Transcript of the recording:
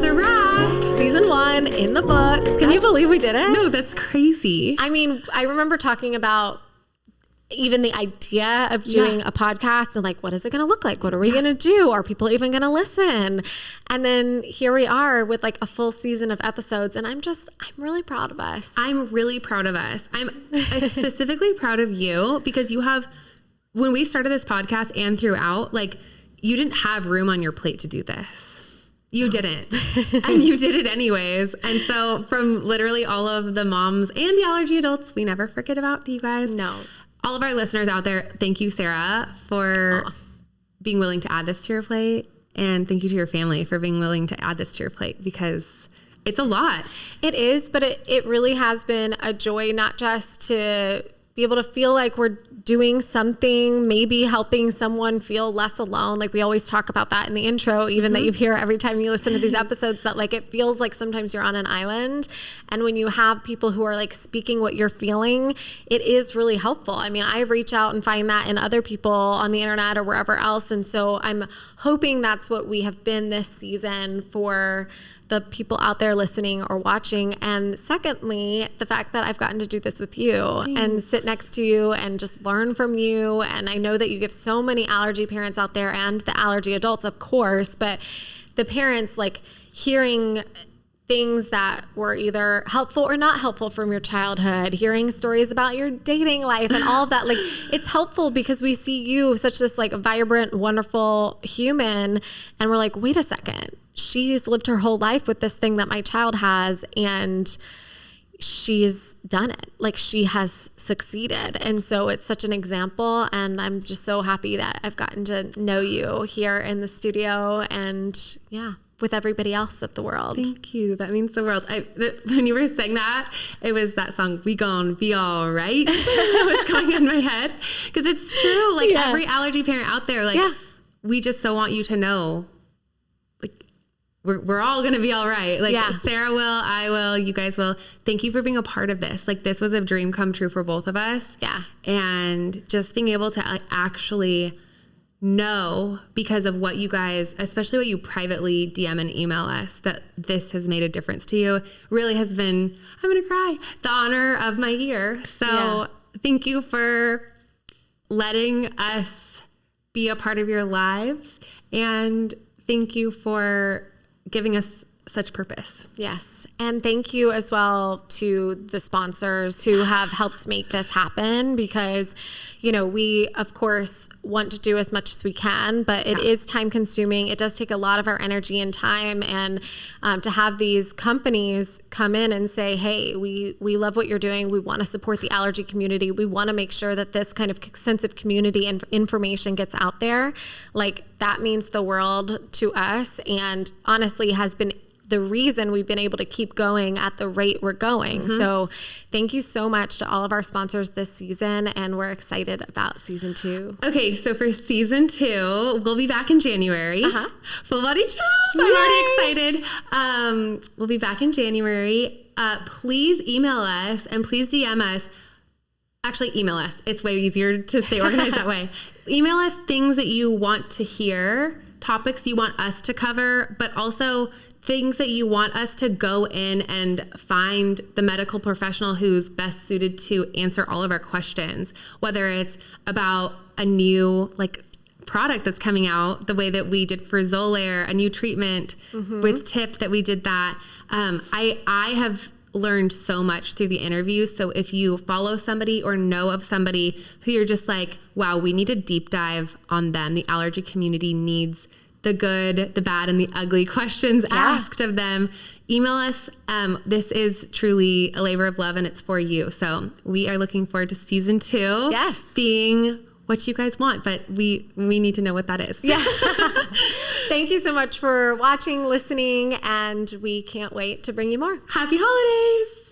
a wrap. Season 1 in the books. Can you believe we did it? No, that's crazy. I mean, I remember talking about even the idea of doing a podcast and like, what is it going to look like? What are we going to do? Are people even going to listen? And then here we are with like a full season of episodes. And I'm really proud of us. I'm really proud of us. I'm specifically proud of you because you have, when we started this podcast and throughout, like you didn't have room on your plate to do this. You didn't. And you did it anyways. And so from literally all of the moms and the allergy adults, we never forget about you guys. No. All of our listeners out there, thank you, Sarah, for being willing to add this to your plate. And thank you to your family for being willing to add this to your plate because it's a lot. It is, but it really has been a joy, not just to be able to feel like we're doing something, maybe helping someone feel less alone. Like we always talk about that in the intro, even that you hear every time you listen to these episodes, that like it feels like sometimes you're on an island. And when you have people who are like speaking what you're feeling, it is really helpful. I mean, I reach out and find that in other people on the internet or wherever else. And so I'm hoping that's what we have been this season for the people out there listening or watching. And secondly, the fact that I've gotten to do this with you and sit next to you and just learn from you. And I know that you give so many allergy parents out there and the allergy adults, of course, but the parents like hearing things that were either helpful or not helpful from your childhood, hearing stories about your dating life and all of that. Like it's helpful because we see you such this like vibrant, wonderful human. And we're like, wait a second. She's lived her whole life with this thing that my child has and she's done it. Like she has succeeded. And so it's such an example. And I'm just so happy that I've gotten to know you here in the studio and with everybody else of the world. Thank you. That means the world. When you were saying that, it was that song, We Gon' Be All Right. That was going on my head. Because it's true. Like every allergy parent out there, like we just so want you to know, like we're all going to be all right. Like Sarah will, I will, you guys will. Thank you for being a part of this. Like this was a dream come true for both of us. Yeah. And just being able to actually know because of what you guys, especially what you privately DM and email us, that this has made a difference to you really has been, I'm going to cry, the honor of my year. So thank you for letting us be a part of your lives. And thank you for giving us such purpose. Yes. And thank you as well to the sponsors who have helped make this happen because, you know, we of course want to do as much as we can, but it is time consuming. It does take a lot of our energy and time. And to have these companies come in and say, hey, we love what you're doing. We want to support the allergy community. We want to make sure that this kind of sense of community and information gets out there. Like that means the world to us and honestly has been the reason we've been able to keep going at the rate we're going. So thank you so much to all of our sponsors this season. And we're excited about season 2. Okay. So for season 2, we'll be back in January. Full body chills. I'm already excited. We'll be back in January. Please email us and please DM us. Actually, email us. It's way easier to stay organized that way. Email us things that you want to hear, topics you want us to cover, but also things that you want us to go in and find the medical professional who's best suited to answer all of our questions, whether it's about a new product that's coming out, the way that we did for Xolair, a new treatment with TIP that we did that. I have learned so much through the interviews. So if you follow somebody or know of somebody who you're just like, wow, we need a deep dive on them. The allergy community needs the good, the bad, and the ugly questions asked of them. Email us. This is truly a labor of love and it's for you. So we are looking forward to season 2 being what you guys want, but we need to know what that is. Thank you so much for watching, listening, and we can't wait to bring you more. Happy holidays.